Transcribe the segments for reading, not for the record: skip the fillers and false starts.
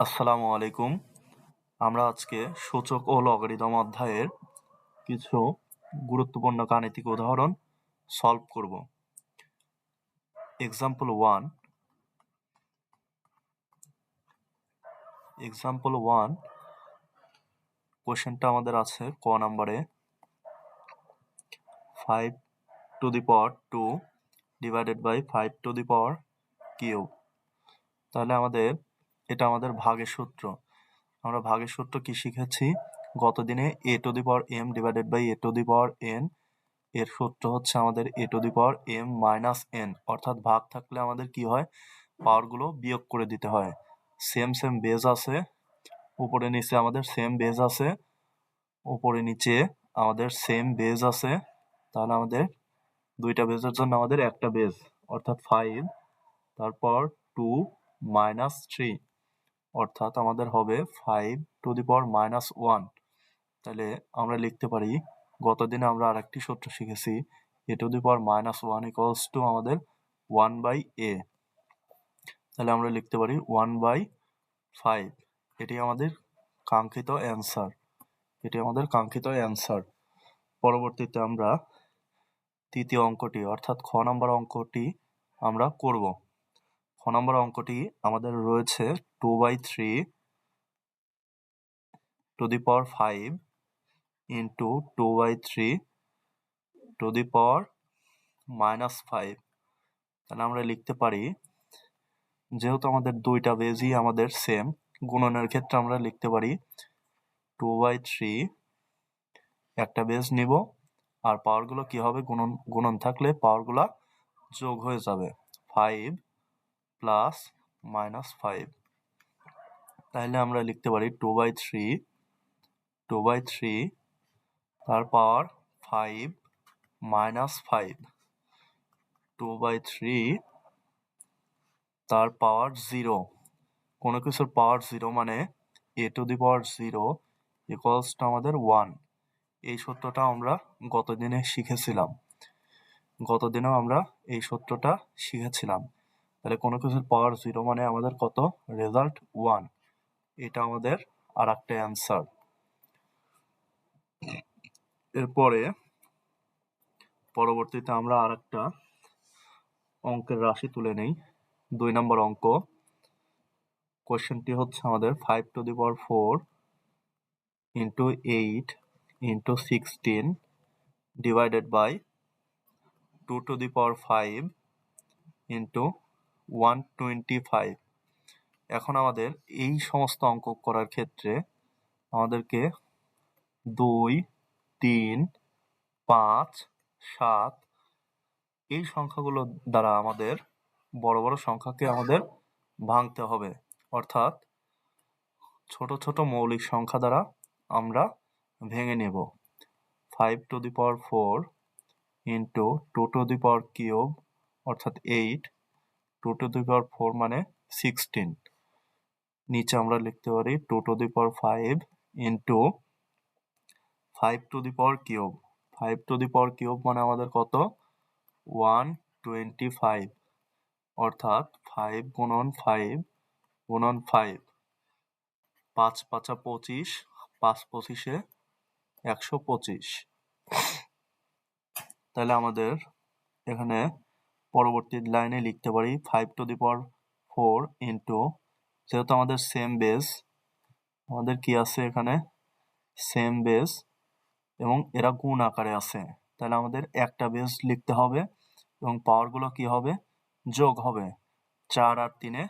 আসসালামু আলাইকুম। আমরা আজকে সূচক ও লগারিদম অধ্যায়ের কিছু গুরুত্বপূর্ণ গাণিতিক উদাহরণ সলভ করব। এক্সাম্পল 1 কোশ্চেনটা আমাদের আছে ক নম্বরে 5 to the power 2 divided by 5 to the power cube. তাহলে এটা আমাদের ভাগের সূত্র। আমরা ভাগের সূত্র কি শিখেছি গত দিনে? a to the power m divided by a to the power n এর সূত্র হচ্ছে আমাদের a to the power m minus n, অর্থাৎ ভাগ থাকলে আমাদের কি হয়, পাওয়ারগুলো বিয়োগ করে দিতে হয়। সেম বেজ আছে, উপরে নিচে আমাদের সেম বেজ আছে, উপরে নিচে আমাদের সেম বেজ আছে। তাহলে আমাদের দুইটা বেজের জন্য আমাদের একটা বেজ, অর্থাৎ 5, তারপর 2 minus 3, অর্থাৎ আমাদের হবে 5 to the power minus 1। তাহলে আমরা লিখতে পারি, গতদিনে আমরা আরেকটি সূত্র শিখেছি a to the power minus 1 equals to আমাদের 1/a। তাহলে আমরা লিখতে পারি 1/5। এটি আমাদের কাঙ্ক্ষিত অ্যান্সার। পরবর্তীতে আমরা তৃতীয় অঙ্কটি অর্থাৎ খ নম্বর অঙ্কটি আমরা করব। খ নম্বর অঙ্কটি আমাদের রয়েছে 2/3 to the power 5 into 2/3 to the power minus 5। তাহলে আমরা লিখতে পারি, যেহেতু আমাদের দুইটা বেজই আমাদের সেম, গুণনের ক্ষেত্রে আমরা লিখতে পারি 2/3, একটা বেজ নিব, আর পাওয়ারগুলো কি হবে, গুণন থাকলে পাওয়ারগুলো যোগ হয়ে যাবে, 5 প্লাস মাইনাস 5। তাহলে আমরা লিখতে পারি 2/3 তার পাওয়ার 5 মাইনাস 5, 2/3 তার পাওয়ার 0। কোনো কিছুর পাওয়ার 0 মানে a to the power 0 equals to আমাদের 1। এই সূত্রটা আমরা গতদিনেও আমরা এই সূত্রটা শিখেছিলাম। তাহলে কোনো কিছুর পাওয়ার 0 মানে আমাদের কত, রেজাল্ট 1। এটা আমাদের আর একটা অ্যান্সার। এরপরে পরবর্তীতে আমরা আর একটা অঙ্কের রাশি তুলে নেই। 2 নম্বর অঙ্ক। কোশ্চেনটি হচ্ছে আমাদের 5 to the power 4 into 8 into 16 divided by 2 to the power 5 into 125। এখন আমাদের এই সমস্ত অঙ্ক করার ক্ষেত্রে আমাদেরকে 2, 3, 5, 7 এই সংখ্যাগুলো দ্বারা আমাদের বড় বড় সংখ্যাকে আমাদের ভাঙতে হবে, অর্থাৎ ছোট ছোট মৌলিক সংখ্যা দ্বারা আমরা ভেঙে নেব। 5 to the power 4 into 2 to the power cube, অর্থাৎ 8, 2 to the power 4 মানে 16। নিচে আমরা লিখতে পারি 2 to the power 5 into 5 to the power cube. 5 to the power cube মানে আমাদের কত, 125, অর্থাৎ 5 গুণন 5 গুণন 5, 5 5 25, 5 25 125। তাহলে আমাদের এখানে পরবর্তী লাইনে লিখতে পারি 5 to the power 4 into, যেহেতু আমাদের সেম বেস, আমাদের কি আছে এখানে, সেম বেস এবং এরা গুণ আকারে আছে, তাহলে আমাদের একটা বেস লিখতে হবে এবং পাওয়ারগুলো কি হবে, যোগ হবে। 4 আর 3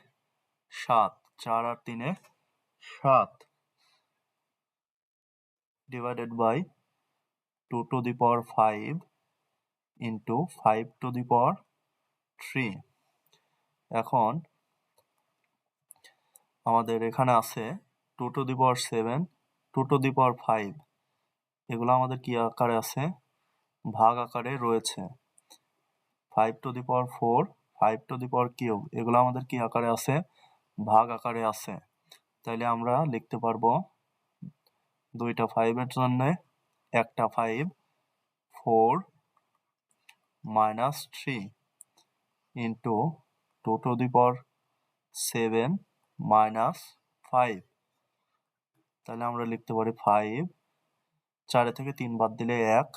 7, 4 আর 3 7 divided by 2 to the power 5 into 5 to the power 3। এখন আমাদের এখানে আছে 2 to the power 7, 2 to the power 5, এগুলো আমাদের কি আকারে আছে, ভাগ আকারে রয়েছে। 5 to the power 4, 5 to the power cube, এগুলো আমাদের কি আকারে আছে, ভাগ আকারে আছে। তাইলে আমরা লিখতে পারবো দুইটা 5 এর জন্য একটা 5, 4 minus 3 into 2 to the power 7 minus 5, তাহলে আমরা লিখতে পারি 5, 4 থেকে 3 বাদ দিলে 1,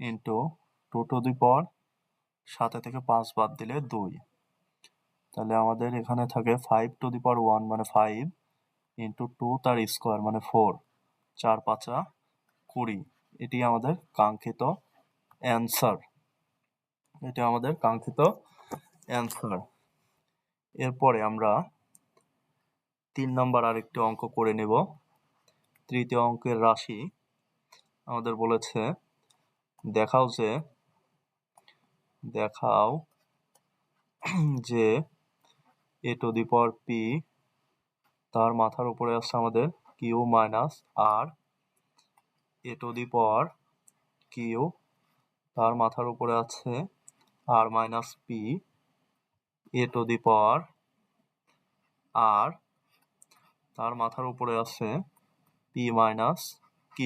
ইন্টু 2 টু দি পাওয়ার 7 থেকে 5 বাদ দিলে 2, তাহলে আমাদের এখানে থাকে 5 টু দি পাওয়ার 1 মানে 5, ইন্টু 2 তার স্কোয়ার মানে 4, 4 5 20, এটি আমাদের কাঙ্ক্ষিত অ্যান্সার। এরপরে আমরা 3 নম্বর আরেকটি অঙ্ক করে নেব। তৃতীয় অঙ্কের রাশি আমাদের বলেছে দেখাও যে a to the power p তার মাথার উপরে আছে আমাদের q minus r, a to the power q তার মাথার উপরে আছে r minus p, a to the power r তার মাথার উপরে আছে p minus q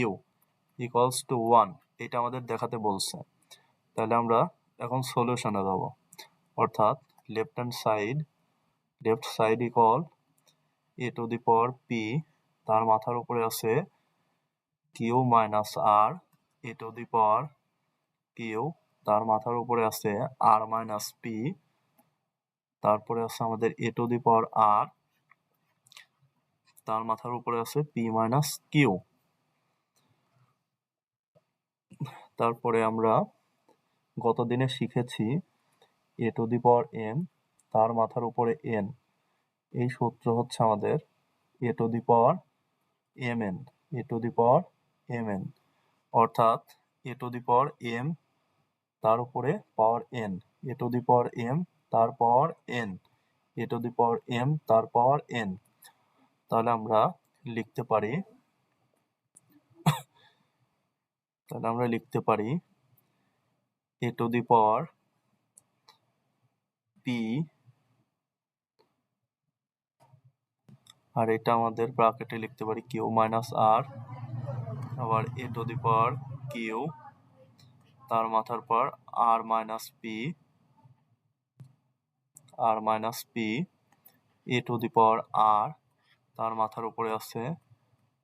equals to 1, এটা আমাদের দেখাতে বলছে। তাহলে আমরা এখন সলিউশনে যাব, অর্থাৎ left side equal a to the power p তার মাথার উপরে আছে q minus r, a to the power q তার মাথার উপরে আছে r মাইনাস p, তারপরে আছে আমাদের a to the power r তার মাথার উপরে আছে p মাইনাস q। তারপরে আমরা গত দিনে শিখেছি a to the power m তার মাথার উপরে n, এই সূত্র হচ্ছে আমাদের a to the power mn, অর্থাৎ a to the power m তার উপরে পাওয়ার n, a to the power m তার পাওয়ার n, a to the power m তার পাওয়ার n। তাহলে আমরা লিখতে পারি a to the power p, আর এটা আমাদের ব্র্যাকেটে লিখতে পারি q মাইনাস r, আবার a to the power q তার মাথার পর r minus p, a to the power r তার মাথার উপরে আছে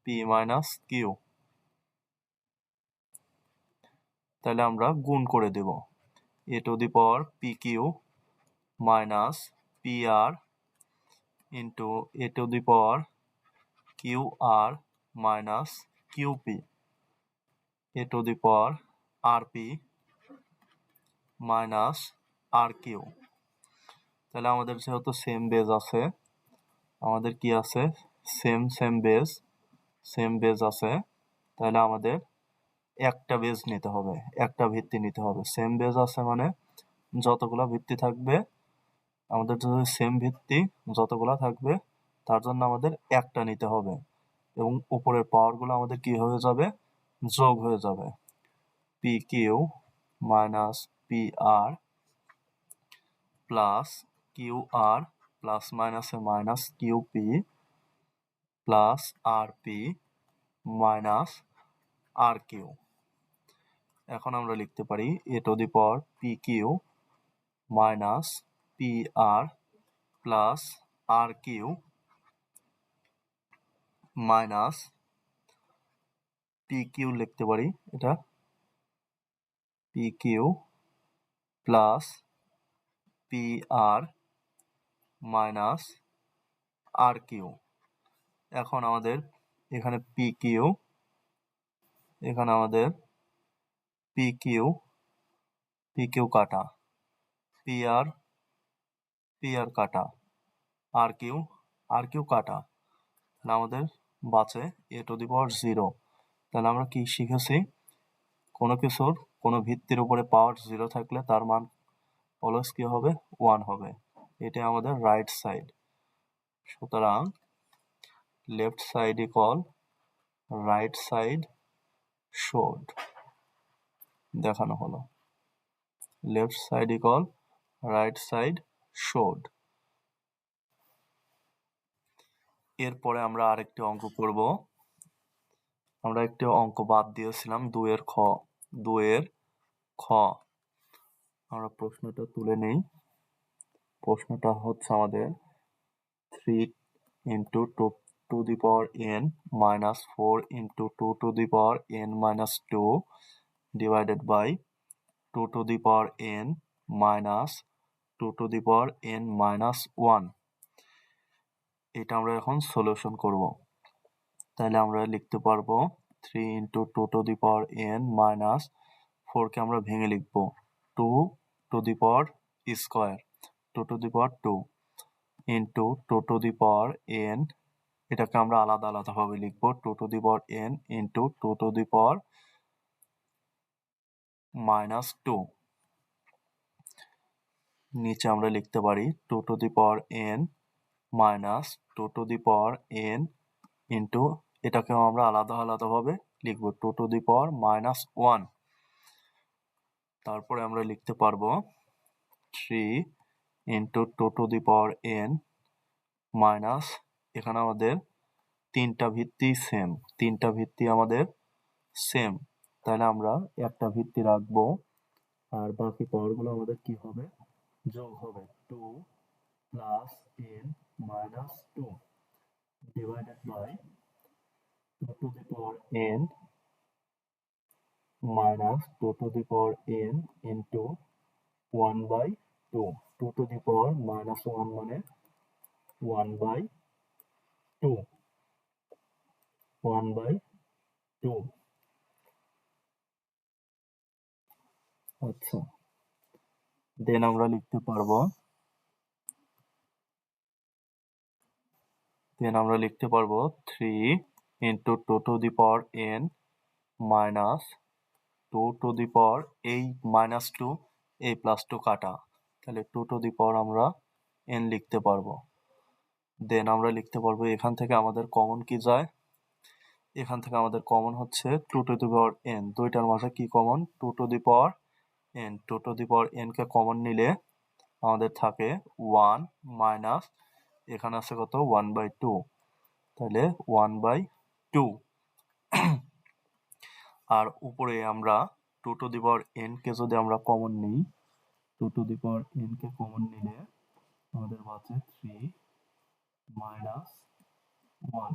p মাইনাস q। তাহলে আমরা গুণ করে দেব a to the power pq minus pr into a to the power qr minus qp, a to the power rp minus rq। তাহলে আমাদের যেহেতু সেম বেজ আছে, আমাদের কি আছে সেম বেজ আছে, তাহলে আমাদের একটা বেজ নিতে হবে, একটা ভিত্তি নিতে হবে। সেম বেজ আছে মানে যতগুলা ভিত্তি থাকবে, আমাদের যদি সেম ভিত্তি যতগুলা থাকবে তার জন্য আমাদের একটা নিতে হবে, এবং উপরের পাওয়ারগুলো আমাদের কি হয়ে যাবে, যোগ হয়ে যাবে। pq minus pr plus qr plus মাইনাসে minus qp plus rp minus rq। এখন আমরা লিখতে পারি a to the power pq minus pr plus rq minus pq লিখতে পারি, এটা pq plus pr minus rq। এখন আমাদের এখানে pq, এখানে আমাদের pq কাটা, pr কাটা, rq কাটা, তাহলে আমাদের বাঁচে a টু দি পাওয়ার 0। তাহলে আমরা কি শিখেছি, কোনো কিছুর কোনো ভিত্তির উপরে পাওয়ার 0 থাকলে তার মান অলওয়েজ কি হবে, 1 হবে। এটা আমাদের রাইট সাইড। সুতরাং left side equal right side showed, দেখানো হলো left side equal right side showed. এরপরে আমরা আরেকটি অঙ্ক করব। আমরা একটি অঙ্ক বাদ দিয়েছিলাম 2 এর খ। আমরা প্রশ্নটা তুলে নেই। প্রশ্নটা হচ্ছে আমাদের into 2 to the power n minus 4 into 2 to the power n minus 2 divided by 2 to the power n minus 2 to the power n minus 1। এটা আমরা এখন সলিউশন করব। তাহলে আমরা লিখতে পারবো 3 into 2 to the power n minus 4 কে আমরা ভেঙে লিখব 2 to the power square 2 to the power 2 into 2 to the power n, এটাকে আমরা আলাদা আলাদা ভাবে লিখব 2 to the power n into 2 to the power minus 2। নিচে আমরা লিখতে পারি 2 to the power n minus 2 to the power n into, এটাকেও আমরা আলাদা আলাদা ভাবে লিখব 2 to the power minus 1। তারপরে আমরা লিখতে পারবো 3 into 2 to the power n minus, এখানে আমাদের তিনটা ভিত্তি সেম, তিনটা ভিত্তি আমাদের সেম, তাহলে আমরা একটা ভিত্তি রাখবো আর বাকি পাওয়ারগুলো আমাদের কি হবে, যোগ হবে 2 plus n minus 2 divided by 2 to the power n minus 2 to the power n into 1 by 2। 2 to the power minus 1 মানে 1 by 2, 1 by 2। আচ্ছা, দেন আমরা লিখতে পারবো 3 into 2 to the power n minus 2 to the power, এই minus 2 এই plus 2 কাটা, তাহলে 2 to the power আমরা n লিখতে পারবো। দেন আমরা লিখতে পারবো এখান থেকে আমাদের কমন কি যায়, এখান থেকে আমাদের কমন হচ্ছে 2 to the power n, দুইটার মাঝে কি common 2 to the power n, 2 to the power n K common নিলে আমাদের থাকে 1 মাইনাস, এখানে আছে কত 1 by 2, তাহলে 1 by 2। আর উপরে আমরা 2 to the power n কে যদি আমরা কমন নিই, 2 to the power n K common নিলে আমাদের বাঁচে 3 মাইনাস 1,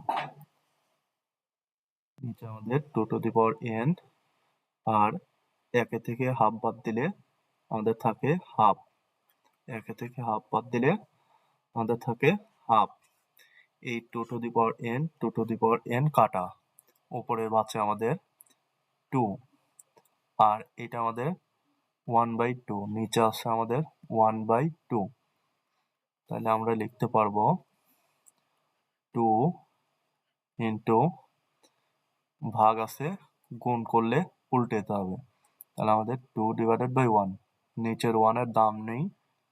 নিচে আমাদের 2 to the power n, আর একে থেকে হাফ বাদ দিলে আমাদের থাকে হাফ, একে থেকে হাফ বাদ দিলে আমাদের থাকে হাফ। এই 2 to the power n 2 to the power n কাটা, উপরে বাঁচে আমাদের 2, আর এটা আমাদের 1 by 2, নিচে আছে আমাদের 1 by 2, তাহলে আমরা লিখতে পারবো 2 ইন্টু, ভাগ আছে গুণ করলে উল্টেতে হবে, তাহলে আমাদের 2 ডিভাইডেড বাই 1, নিচের 1 এর দাম নেই,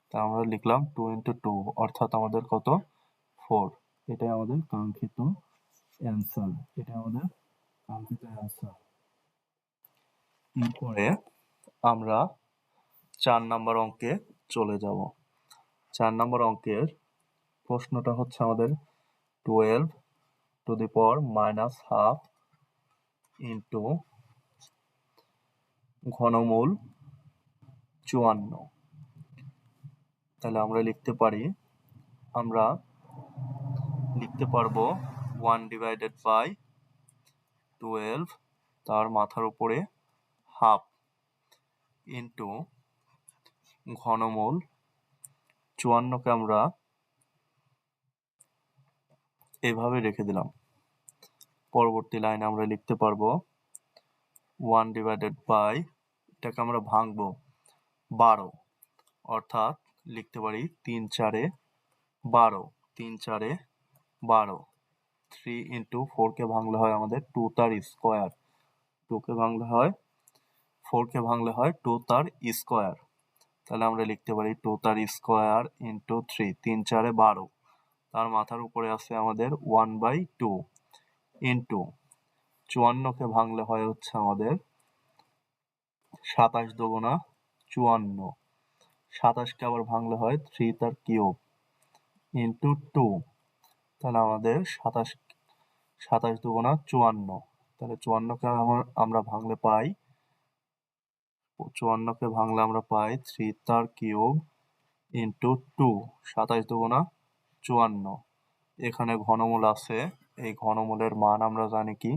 তাই আমরা লিখলাম 2 ইন্টু 2, অর্থাৎ আমাদের কত 4। এটাই আমাদের কাঙ্ক্ষিত অ্যান্সার, এটা আমাদের কাঙ্ক্ষিত অ্যান্সার। এরপরে আমরা 4 নম্বর অঙ্কে চলে যাব। 4 নম্বর অঙ্কের প্রশ্নটা হচ্ছে আমাদের 12 to the power minus half into ঘনমূল 54। তাহলে আমরা লিখতে পারবো 1 ডিভাইডেড বাই 12 তার মাথার উপরে হাফ ইন্টু ঘনমূল 54কে আমরা এইভাবে রেখে দিলাম। পরবর্তী লাইনে আমরা লিখতে পারবো 1 ডিভাইডেড বাই, এটাকে আমরা ভাঙবো 12, অর্থাৎ লিখতে পারি 3 4 12, 3 4 12। 3 ইন্টু 4 কে ভাঙলে হয় আমাদের 2 তার স্কোয়ার, 2 কে ভাঙলে হয় 4 কে ভাঙলে হয় 2 তার স্কোয়ার, তাহলে আমরা লিখতে পারি 2 তার স্কোয়ার ইন্টু 3, 3 4 12, তার মাথার উপরে আছে আমাদের 1 by 2 ইন্টু 54কে ভাঙলে হয় হচ্ছে আমাদের 27 দুগুণা 54, 27কে আবার ভাঙলে হয় 3 তার কিউব ইন্টু 2, তাহলে আমাদের 27 দুগুণা 54, তাহলে 54কে আমরা ভাঙলে পাই 3 তার কিউব ইন্টু 2, 27 দুগুণা 54, এখানে ঘনমূল আছে, এই ঘনমূলের মান আমরা জানি কি,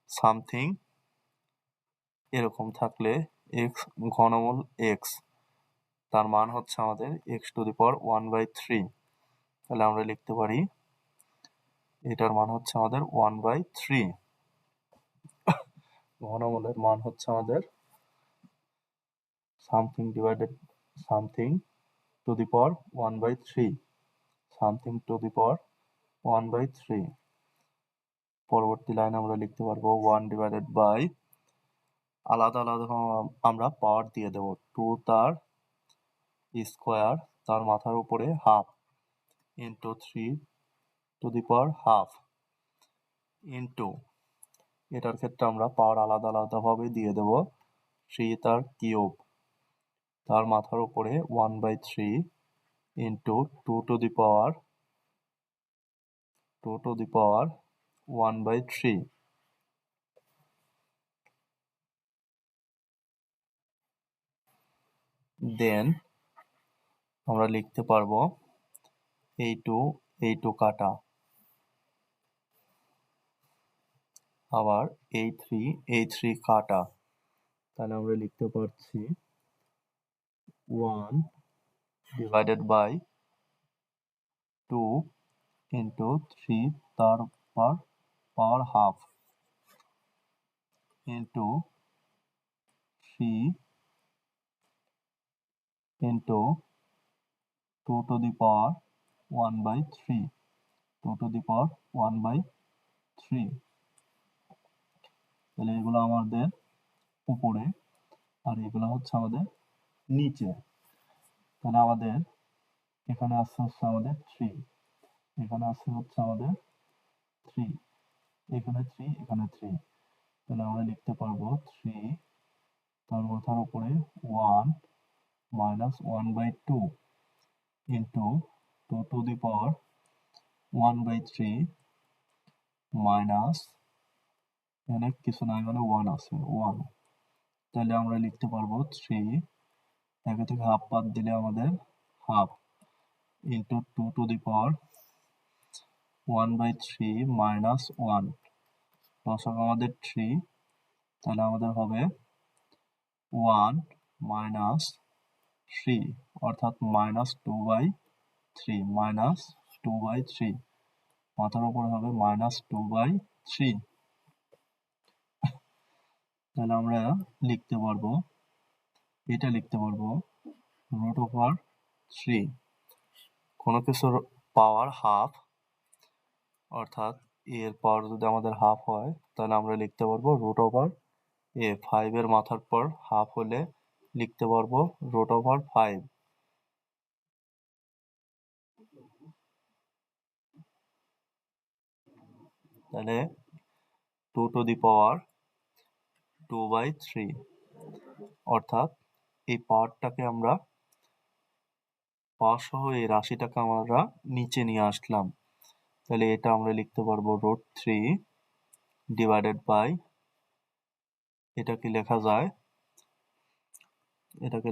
সামথিং এরকম থাকলে এক্স ঘনমূল এক্স, তার মান হচ্ছে আমাদের x⁴ 1/3। তাহলে আমরা লিখতে পারি এটার মান হচ্ছে আমাদের 1/3। ঘনমূলের মান হচ্ছে আমাদের something divided something to the power 1/3, something to the power 1/3। পরবর্তী লাইনে আমরা লিখতে পারবো 1/, আলাদা আলাদা আমরা পাওয়ার দিয়ে দেব, 2 তার স্কোয়ার তার মাথার উপরে হাফ ইন্টু 3 ½ ইন্টু, এটার ক্ষেত্রে আমরা পাওয়ার আলাদা আলাদাভাবে দিয়ে দেব, 3 তার কিউব তার মাথার উপরে 1/3 ইন্টু 2 1/3। দেন আমরা লিখতে পারবো এই টু কাটা, আবার এই থ্রি কাটা, তাহলে আমরা লিখতে পারছি 1/2 ইন্টু 3 তার পাওয়ার হাফ ইন্টু 3 ইন্টু 2 1/3, 2 1/3। তাহলে এগুলো আমাদের উপরে আর এগুলো হচ্ছে আমাদের নিচে। তাহলে আমাদের এখানে আসছে হচ্ছে আমাদের 3, এখানে আসছে হচ্ছে আমাদের 3, এখানে 3, এখানে 3। তাহলে আমরা লিখতে পারবো 3 তার মাথার উপরে 1 মাইনাস 1/2 ইন্টু 2 মাইনাস, এখানে কিছু নাই মানে 1 আছে 1। তাহলে আমরা লিখতে পারবো 3, একে থেকে হাফ বাদ দিলে আমাদের হাফ ইন্টু 1/3 মাইনাস 1, দশক আমাদের 3, তাহলে আমাদের হবে 1 মাইনাস 3 অর্থাৎ -2/3, -2/3, মাথার উপরে হবে -2/3। তাহলে আমরা লিখতে পারবো √3, কোনো কিছুর পাওয়ার হাফ, অর্থাৎ এর পাওয়ার যদি আমাদের হাফ হয় তাহলে আমরা লিখতে পারবো √a, 5 এর মাথার পর হাফ হলে লিখতে পারবো √5। তাহলে 2⁴ অর্থাৎ এই পাওয়ারটাকে আমরা, পাওয়ার সহ এই রাশিটাকে আমরা নিচে নিয়ে আসলাম। তাহলে এটা আমরা লিখতে পারবো √3 ডিভাইডেড বাই, এটাকে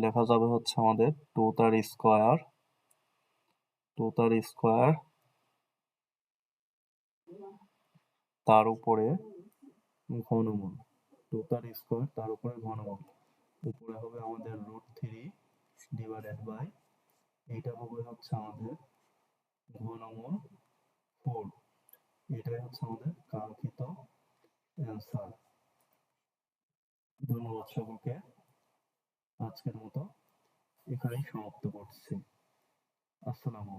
লেখা যাবে হচ্ছে আমাদের 2 তার স্কোয়ার তার উপরে ঘনমূল, 2 তার স্কোয়ার তার উপরে ঘনমূল, উপরে হবে আমাদের √3 ডিভাইডেড বাই, এটা হবে হচ্ছে আমাদের ঘনমূল 4। এটাই হচ্ছে আমাদের কাঙ্ক্ষিত অ্যান্সার। ধন্যবাদ সকলকে, আজকের মতো এখানেই সমাপ্ত করছি। আসসালামু আলাইকুম।